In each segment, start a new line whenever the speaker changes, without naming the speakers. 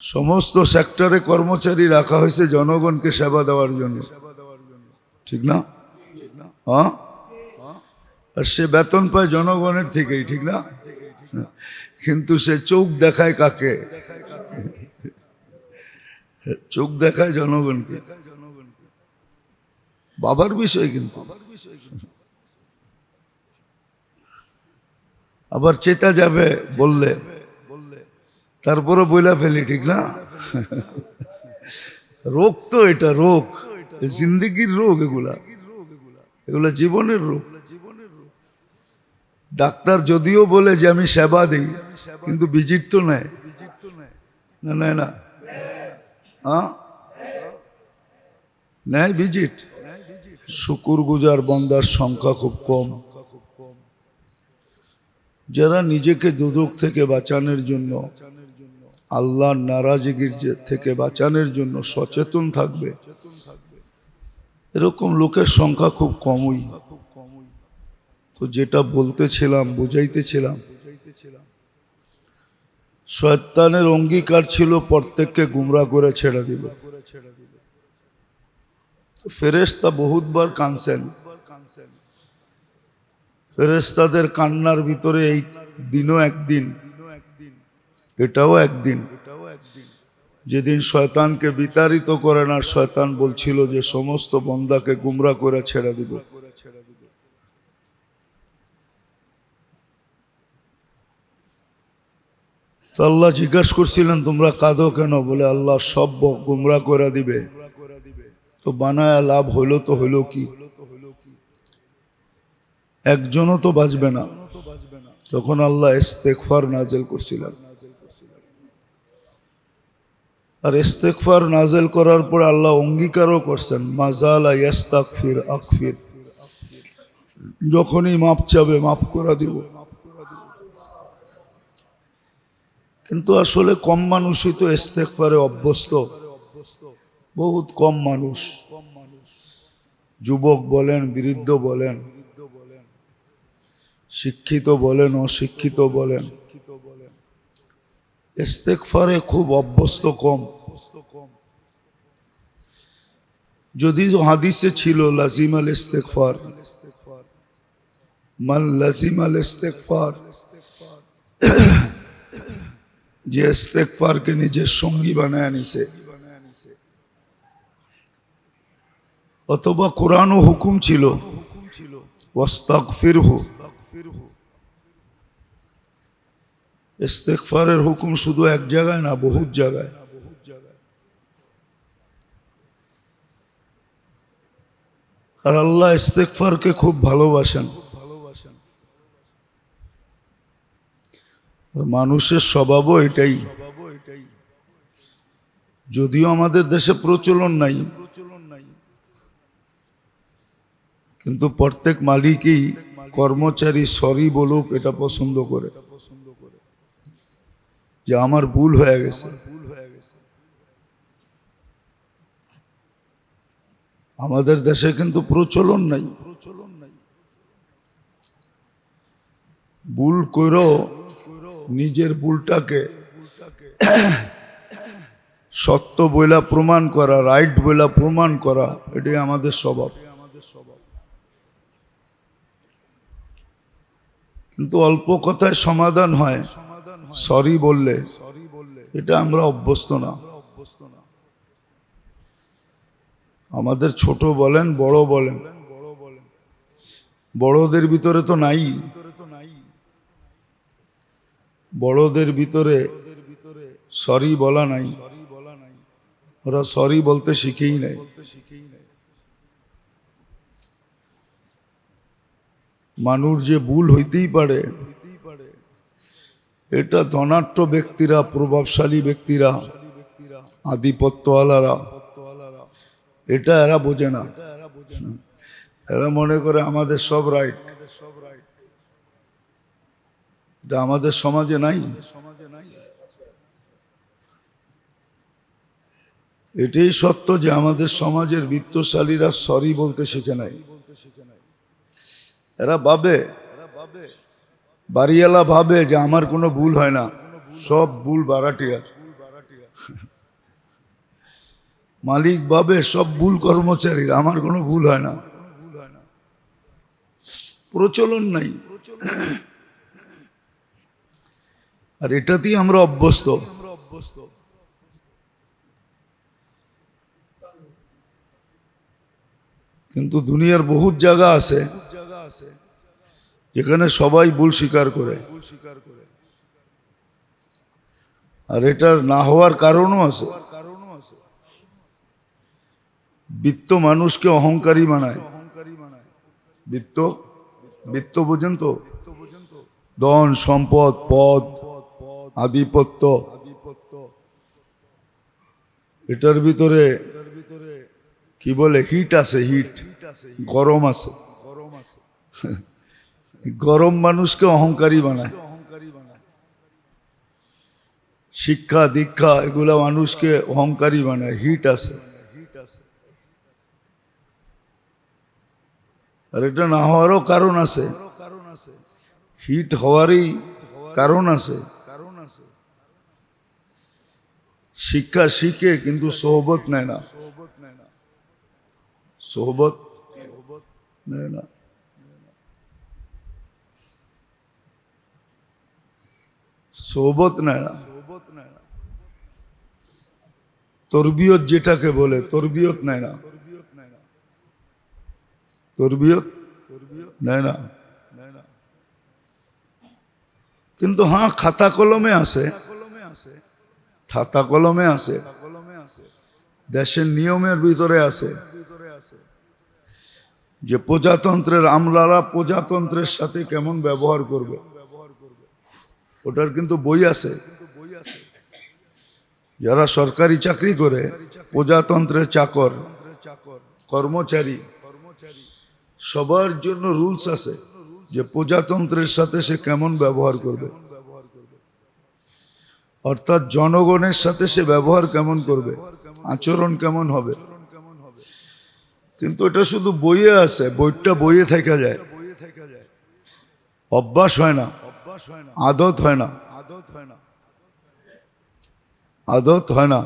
সমস্ত সেক্টরে কর্মচারী রাখা হয়েছে জনগণকে সেবা দেওয়ার জন্য, ঠিক না? হ্যাঁ, আর সে বেতন পায় জনগণের থেকেই, ঠিক না? কিন্তু সে চোখ দেখায় কাকে? চোখ দেখায় জনগণকে। বাবার বিষয় কিন্তু। আবার চেতা যাবে বললে, তারপরে বইলা ফেলি, ঠিক না? রোগ তো এটা, রোগ জিন্দেগির রোগ, এগুলা জীবনের রোগ। ডাক্তার যদিও বলে যে আমি সেবা দিই, কিন্তু ভিজিট তো নেয় না, নেয় না। হ্যাঁ, নেয় ভিজিট। শুকুর গুজার বান্দার সংখ্যা খুব কম, যারা নিজেকে দুদক থেকে বাঁচানোর জন্য, আল্লাহর নারাজগির থেকে বাঁচানোর জন্য সচেতন থাকবে, এরকম লোকের সংখ্যা খুব কমই। তো যেটা বলতেছিলাম, বুঝাইতেছিলাম, শয়তানের অঙ্গীকার ছিল প্রত্যেককে গুমরা করে ছেড়ে দিবে। ফেরেশতা বহুতবার কাঁদছেন। ফেরেশতাদের কান্নার ভিতরে এই দিনও একদিন, এটাও একদিন, যেদিন শয়তানকে বিতাড়িত করেন আর শয়তান বলছিল যে সমস্ত বান্দাকে গুমরা করে ছেড়ে দিব। তো আল্লাহ জিজ্ঞাসা করছিলেন তোমরা কাঁদো কেন? বলে আল্লাহ সব গুমরা করে দিবে, তো বানায় লাভ হইল তো হইল কি? একজনও তো বাঁচবে না। তখন আল্লাহ ইস্তেগফার নাযিল করছিলেন, আর ইস্তেগফার নাযিল করার পর আল্লাহ অঙ্গীকারও করছেন, মাজালা ইস্তাগফির আকফির, যখনই মাপ চাবে মাফ করে দিব। কিন্তু আসলে কম মানুষই তো ইস্তেগফারে অভ্যস্ত, বহুত কম মানুষ। যুবক বলেন, বৃদ্ধ বলেন, শিক্ষিত বলেন, অশিক্ষিত বলেন, ইস্তেগফারে খুব অভ্যস্ত কম। যদিও হাদিসে ছিল লাজিম আল ইস্তেগফার, মান লাজিম আল ইস্তেগফার, যে ইস্তেগফারকে নিজের সঙ্গী বানায় নিছে। অথবা কোরআনও হুকুম ছিল ওয়াস্তাগফিরহু, ইস্তেগফারের হুকুম শুধু এক জায়গায় না, বহুত জায়গায়। আর আল্লাহ ইস্তেগফারকে খুব ভালোবাসেন। মানুষের স্বভাবও এটাই, যদিও আমাদের দেশে প্রচলন নাই, কিন্তু প্রত্যেক মালিকই কর্মচারী সরি বলুক এটা পছন্দ করে, যে আমার ভুল হয়ে গেছে। আমাদের দেশে কিন্তু প্রচলন নাই। ভুল কইরো নিজের ভুলটাকে সত্য বইলা প্রমাণ করা, রাইট বইলা প্রমাণ করা, এটাই আমাদের স্বভাব। কিন্তু অল্প কথায় সমাধান হয় সরি বললে, এটা আমরা অভ্যস্ত না। আমাদের ছোট বলেন, বড় বলেন, বড়দের ভিতরে তো নাই, বড়দের ভিতরে সরি বলা নাই, ওরা সরি বলতে শিখেই নাই। মানুষ যে ভুল হইতেই পারে, এটা ধনাঢ্য ব্যক্তিরা, প্রভাবশালী ব্যক্তিরা, আধিপত্যওয়ালারা, এটা এরা বোঝে না। এরা মনে করে আমাদের সব রাইট। এটা আমাদের সমাজে নাই। এটাই সত্য যে আমাদের সমাজের বিত্তশালীরা সরি বলতে শিখে নাই। এরা ভাবে, বাড়িওয়ালা ভাবে যে আমার কোনো ভুল হয় না, সব ভুল ভাড়াটিয়ার। মালিক ভাবে সব ভুল কর্মচারীর, আমার কোনো ভুল হয় না, প্রচলন নাই। আর এটাতেই আমরা অভ্যস্ত। কিন্তু দুনিয়ার বহুত জায়গা আছে যেখানে সবাই ভুল স্বীকার করে, আর এটার না হওয়ার কারণও আছে। বিত্ত মানুষকে অহংকারী বানায়। বিত্ত, বিত্ত বোঝেন তো? ধন সম্পদ, পদ, আধিপত্য, এটার ভিতরে কি বলে, হিট আছে, হিট, গরম আছে। গরম মানুষকে অহংকারী বানায়। শিক্ষা দীক্ষা এগুলা মানুষকে অহংকারী বানায়, হিট আছে। আর এটা না হওয়ারও কারণ আছে, হিট হওয়ারই কারণ আছে। শিক্ষা শিখে কিন্তু সোহবত নেয় না, সোহবত নেয় না। সোহবত নেয় না। তরবিয়ত যেটাকে বলে, তরবিয়ত নেয় না, তরবিয়ত নেয় না। কিন্তু হ্যাঁ, খাতা কলমে আছে, খাতা কলমে আছে, দেশের নিয়মের ভিতরে আছে যে প্রজাতন্ত্রের আমলারা প্রজাতন্ত্রের সাথে কেমন ব্যবহার করবে, ওটার কিন্তু বই আছে। যারা সরকারি চাকরি করে, প্রজাতন্ত্রের চাকর কর্মচারী, সবার জন্য রুলস আছে যে প্রজাতন্ত্রের সাথে সে কেমন ব্যবহার করবে, অর্থাৎ জনগণের সাথে সে ব্যবহার কেমন করবে, আচরণ কেমন হবে। কিন্তু এটা শুধু বইয়ে আছে, বইটা বইয়ে থেকে যায়, অভ্যাস হয় না, আদত হয় না, আদত হয় না।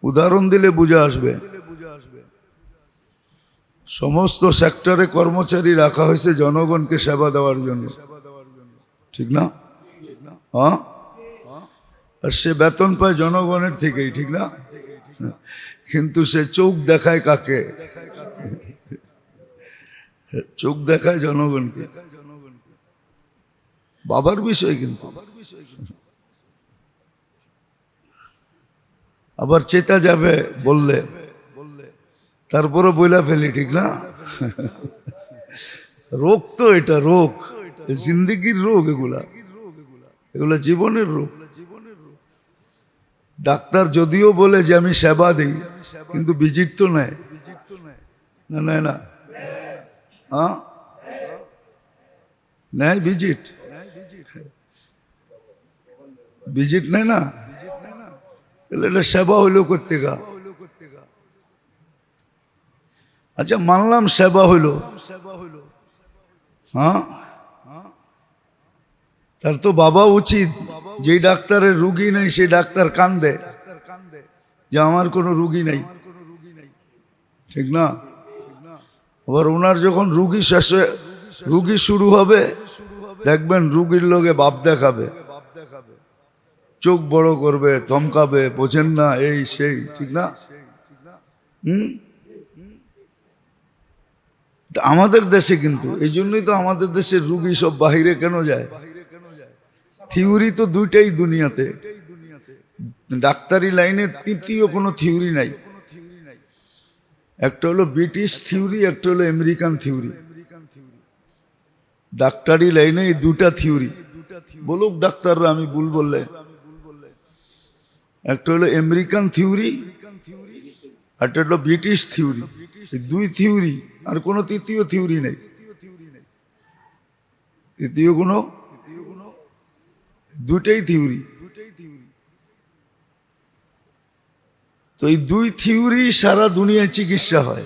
উদাহরণ দিলে বুঝে আসবে। সমস্ত সেক্টরে কর্মচারী রাখা হয়েছে জনগণকে সেবা দেওয়ার জন্য, ঠিক না? হ্যাঁ, আর সে বেতন পায় জনগণের থেকেই, ঠিক না? কিন্তু সে চোখ দেখায় কাকে? চোখ দেখায় জনগণকে। বাবার বিষয় কিন্তু। আবার চেতা যাবে বললে, তারপরে বইলা ফেলি, ঠিক না? রোগ তো এটা, রোগ, জিন্দিগির রোগ, এগুলা এগুলা জীবনের রোগ। ডাক্তার যদিও বলে যে আমি সেবা দিই, কিন্তু ভিজিট তো নেয় না, নেয় না। হ্যাঁ, নেয় ভিজিট, ভিজিট নেয় না। এটা সেবা হইলো করতে গা। আচ্ছা, মানলাম সেবা হইল, হ্যাঁ, তার তো বাবা উচিত, যে ডাক্তারের রুগী নেই সেই ডাক্তার কান্দে যে আমার কোনো রুগী নেই, ঠিক না? আবার ওনার যখন রুগী শেষে, রুগী শুরু হবে, দেখবেন রুগীর লোকে বাপ দেখাবে, চোখ বড় করবে, ধমকাবে, বোঝেন না, এই সেই, ঠিক না? আমাদের দেশে কিন্তু এই জন্যই তো আমাদের দেশের রুগী সব বাহিরে কেন যায়? থিওরি তো দুইটাই দুনিয়াতে, ডাক্তারি লাইনে তৃতীয় কোনো থিওরি নাই। একটা হলো ব্রিটিশ থিওরি, একটা হলো আমেরিকান থিওরি। ডাক্তারি লাইনে এই দুটা থিওরি, বলুক ডাক্তাররা আমি ভুল বললে। একটা হলো আমেরিকান থিওরি, একটা হলো ব্রিটিশ থিওরি। দুই থিওরি, আর কোনো তৃতীয় থিওরি নেই। তৃতীয় কোনো, দুটাই থিওরি। তো এই দুই থিওরি সারা দুনিয়ায় চিকিৎসা হয়।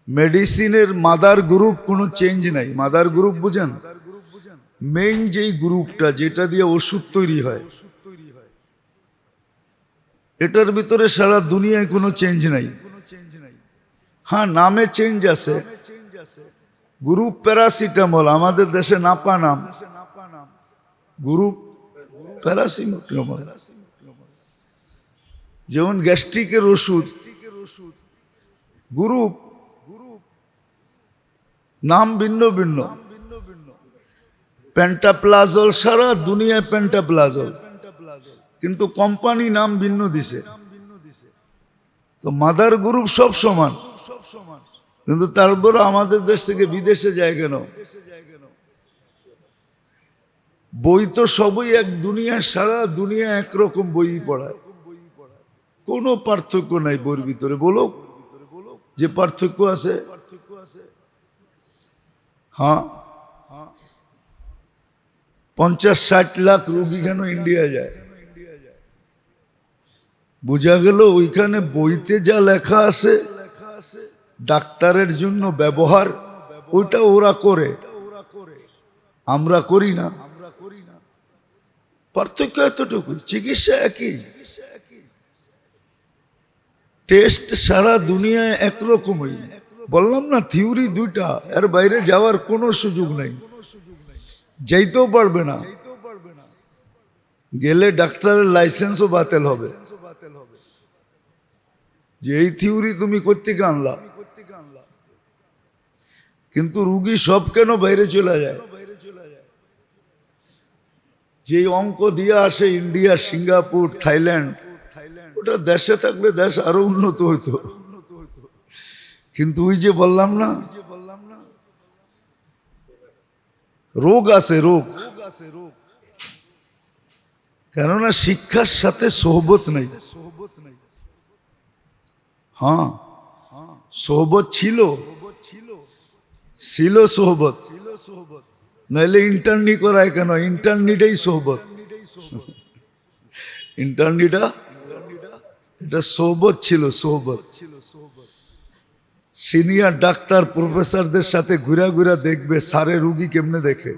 মেডিসিনের মাদার গ্রুপ কোনো চেঞ্জ নাই। মাদার গ্রুপ বুঝেন? মেইন যেই গ্রুপটা যেটা দিয়ে ওষুধ তৈরি হয়, এটার ভিতরে সারা দুনিয়ায় কোনো চেঞ্জ নাই। হ্যাঁ, নামে চেঞ্জ আছে। গ্রুপ প্যারাসিটামল, আমাদের দেশে নাপা নাম, গ্রুপ প্যারাসিটামল। যেমন গ্যাস্ট্রিকের ওষুধ গ্রুপ, নাম ভিন্ন ভিন্ন। পেন্টাপ্লাজল, সারা দুনিয়ায় পেন্টাপ্লাজল, কিন্তু কোম্পানি নাম ভিন্ন দিছে। তো মাদার গ্রুপ সব সমান, কিন্তু তারপরে আমাদের দেশ থেকে বিদেশে যায় কেন? বই তো সবই এক, দুনিয়া সারা দুনিয়া একরকম বই পড়ায়, কোনো পার্থক্য নাই বইয়ের ভিতরে। বলো যে পার্থক্য আছে? হ্যাঁ, 50-60 লাখ রোগী কেন ইন্ডিয়া যায়? বোঝা গেল ওইখানে বইতে যা লেখা আছে ডাক্তারের জন্য ব্যবহার, ওইটা ওরা করে, আমরা করি না। পার্থক্য এতটুকু, চিকিৎসা একই, টেস্ট সারা দুনিয়ায় একরকমই। বললাম না, থিওরি দুইটা, এর বাইরে যাওয়ার কোনো সুযোগ নাই, যাইতেও পারবে না। গেলে ডাক্তারের লাইসেন্সও বাতিল হবে, যে এই থিওরি তুমি কোত্থেকে আনলা। কিন্তু রুগী সব কেন বাইরে চলে যায়? যে অঙ্ক দিয়ে আসে ইন্ডিয়া, সিঙ্গাপুর, থাইল্যান্ড, ওটা দেশে থাকলে দেশ আরো উন্নত হইতো। কিন্তু ওই যে বললাম না, রোগ আছে, রোগ। কেননা শিক্ষার সাথে সোহবত নেই। হ্যাঁ, সোহবত ছিল সোহবত, নাইলে ইন্টার্নি করায় কেন? ইন্টার্নিটাই সোহবত, ইন্টার্নিটা এটা সোহবত ছিল, সোহবত। সিনিয়র ডাক্তার প্রফেসরদের সাথে ঘুরা ঘুরা দেখবে সারে রুগী কেমনে দেখে,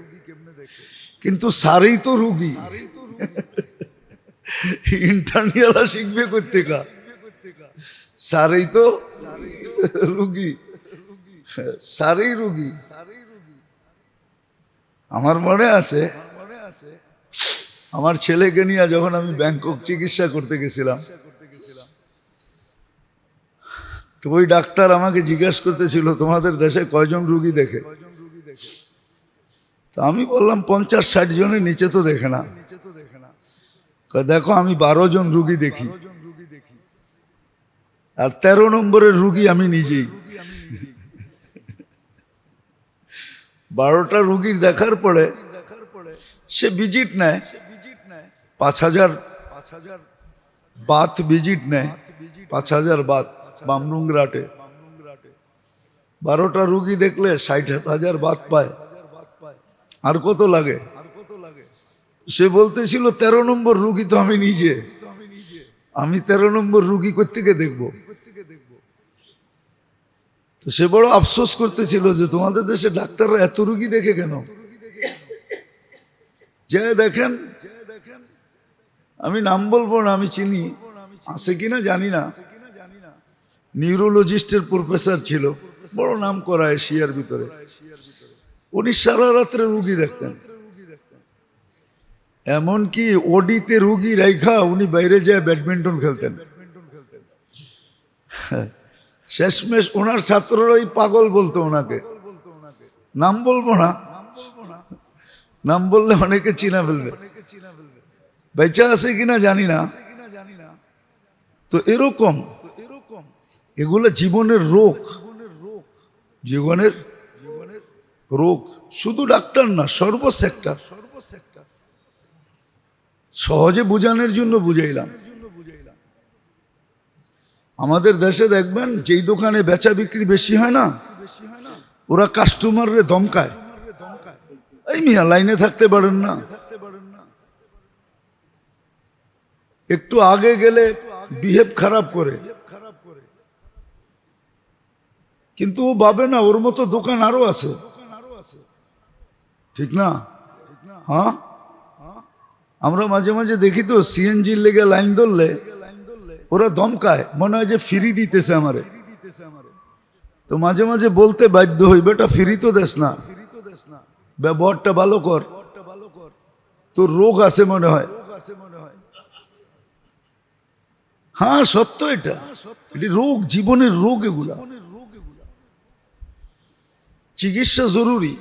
কিন্তু সারেই তো রুগী। ইন্টার্নিয়ালা শিখবে কোত্থেকা? সারেই তো রুগী, সারেই রুগী। আমার মনে আছে, আমার ছেলেকে নিয়ে যখন আমি ব্যাংকক চিকিৎসা করতে গেছিলাম, তো ওই ডাক্তার আমাকে জিজ্ঞাসা করতেছিল তোমাদের দেশে কয়জন রুগী দেখে? তো আমি বললাম 50-60 জনের নিচে তো দেখে না। দেখো আমি 12 জন রুগী দেখি, আর 13 নম্বরের রুগী আমি নিজেই। 12টা রুগীর দেখার পরে সে ভিজিট নেয়, 5000 বাত ভিজিট নেয়, 5000 বাত বামরুংরাটে। 12টা রুগী দেখলে 60,000 বাত পায়। আর কত লাগে? সে বলতেছিল 13 নম্বর রুগী তো আমি নিজে, আমি 13 নম্বর রুগী কোত্থেকে দেখবো? তো সে বড় আফসোস করতেছিল যে তোমাদের দেশে ডাক্তাররা এত রুগী দেখে কেন? যে দেখেন, আমি নাম বলবো না, আমি চিনি, আছে কিনা জানি না, নিউরোলজিস্টের প্রফেসর ছিল, বড় নাম করা এশিয়ার ভিতরে। উনি সারা রাত্রে রুগী দেখতেন, এমনকি ওডিতে রুগী রাইখা উনি বাইরে যায় ব্যাডমিন্টন খেলতেন। শেষমেশ ওনার ছাত্ররাই পাগল বলতো ওনাকে। নাম বলবো না, নাম বললে অনেকে চিনা ফেলবে, বেঁচে আছে কিনা জানি না। তো এরকম এগুলো জীবনের রোগ, জীবনের রোগ। শুধু ডাক্তার না, সর্বসেক্টর। সহজে বুঝানোর জন্য বুঝাইলাম। আমাদের দেশে দেখবেন যেই দোকানে বেচা বিক্রি বেশি হয় না, ওরা কাস্টমাররে ধমকায়, এই মিয়া লাইনে থাকতে পারেন না, একটু আগে গেলে বিহেভ খারাপ করে। কিন্তু ও ভাবে না ওর মতো দোকান আরো আছে, ঠিক না? হ্যাঁ, আমরা মাঝে মাঝে দেখি তো সিএনজির লেগে লাইন ধরলে ওরা দমকায়, মনে হয় যে ফ্রি দিতেছে আমারে। তো মাঝে মাঝে বলতে বাধ্য হই, বেটা ফ্রি তো দেস না, ব্যবহারটা ভালো কর, তোর রোগ আছে মনে হয়। হ্যাঁ সত্য, এটা রোগ, জীবনের রোগ। এগুলা চিকিৎসা জরুরি।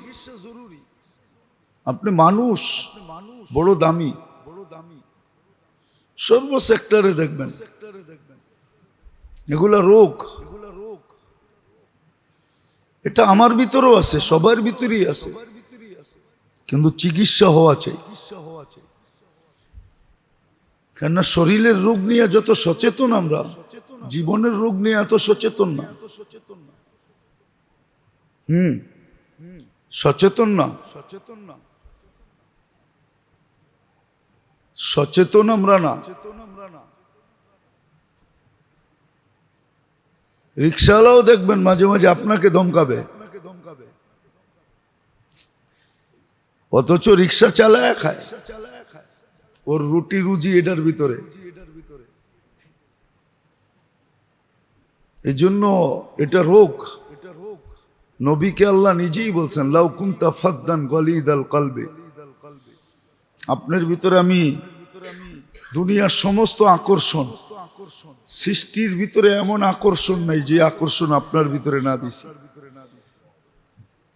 আপনি মানুষ বড় দামি, সর্ব সেক্টরে দেখবেন এগুলা রোগ। এটা আমার ভিতরেও আছে, সবার ভিতরেই আছে, কিন্তু চিকিৎসা হওয়া চাই। কেননা শরীরের রোগ নিয়ে যত সচেতন আমরা, জীবনের রোগ নিয়ে এত সচেতন না। সচেতন না, সচেতন আমরা না। রিক্সাওয়ালাও দেখবেন মাঝে মাঝে আপনাকে ধমকাবে, অথচ রিক্সা চালায় খায়, ওর রুটি রুজি এটার ভিতরে। এই জন্য এটা রোগ। নবীকে আল্লাহ নিজেই বলছেন, লাউ কুনতা ফাদ্দান গলিদাল কলবে, আপনার ভিতরে আমি দুনিয়ার সমস্ত আকর্ষণ, সৃষ্টির ভিতরে এমন আকর্ষণ নাই যে আকর্ষণ আপনার ভিতরে না দিছি।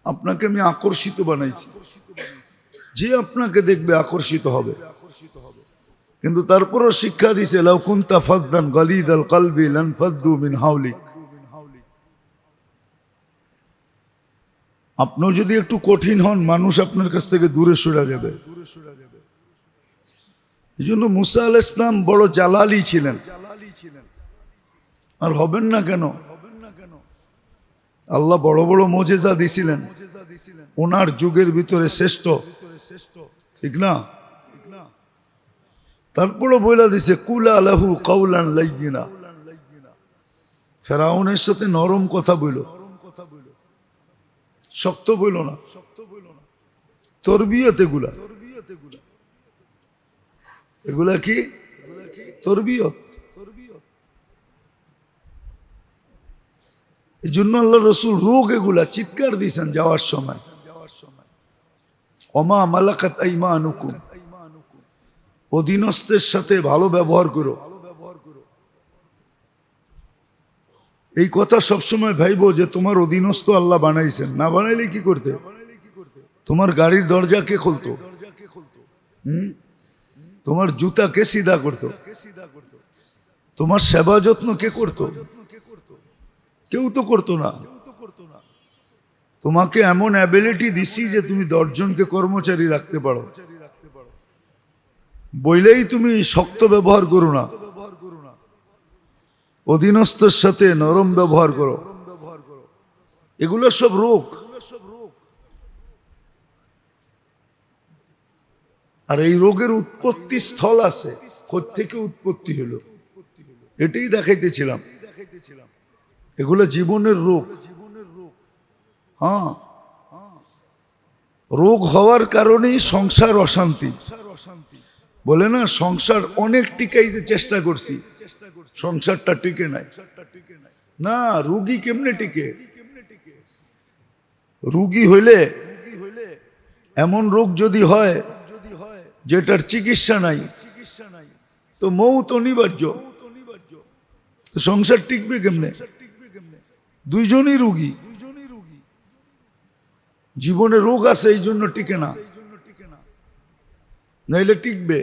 আপনাকে আমি আকর্ষিত বানাইছি, যে আপনাকে দেখবে আকর্ষিত হবে। কিন্তু তারপরও শিক্ষা দিছে, লাউ কুনতা ফাদ্দান গলিদাল কলবি লানফাদ্দু মিন হাওলিক। আপনিও যদি একটু কঠিন হন, মানুষ আপনার কাছ থেকে দূরে সরে যাবে। এই জন্য মুসা আলাইহিস সালাম বড় জালালি ছিলেন, আর হবেন না কেন? আল্লাহ বড় বড় মুজিজা দিছিলেন, ওনার যুগের ভিতরে শ্রেষ্ঠ, ঠিক না? তারপরও বইলা দিছে, কুলা লাহু কাউলান লাইয়িনা, ফেরাউনের সাথে নরম কথা বইল, শক্ত বইল না। তরবিয়ত এগুলা, এগুলা কি তরবিয়ত। এই জন্য আল্লাহ রসুল রোগ এগুলা চিৎকার দিয়েছেন যাওয়ার সময়, ওমা মালাকাত আইমানুকুম, অধীনস্থের সাথে ভালো ব্যবহার করো। এই কথা সবসময় ভাইবো যে তোমার অধীনস্থ আল্লাহ বানাইছেন, না বানাইলে কি করতে? তোমার গাড়ির দরজা কে খুলতো? তোমার জুতা কে সিধা করতো? তোমার সেবা যত্ন কে করতো? কেউ তো করতো না। তোমাকে এমন অ্যাবিলিটি দিছি যে তুমি 10 জনকে কর্মচারী রাখতে পারো, বইলেই তুমি শক্ত ব্যবহার করো না, অধীনস্থের সাথে নরম ব্যবহার করো। এগুলো সব রোগ। আর এই রোগের উৎপত্তি স্থল আছে, কোত্থেকে উৎপত্তি হলো এটাই দেখাইতেছিলাম। এগুলো জীবনের রোগ। হ্যাঁ, রোগ হওয়ার কারণেই সংসার অশান্তি। বলে না, সংসার অনেক টিকাইতে চেষ্টা করছি, সংসারটা টিকে নাই। না, রোগী কেমনে টিকে? রোগী হইলে, এমন রোগ যদি হয় যেটার চিকিৎসা নাই, তো মৌত অনিবার্য। সংসার টিকবে কেমনে? দুইজনই রোগী, জীবনে রোগ আছে, এই জন্য টিকে না, নাইলে টিকবে।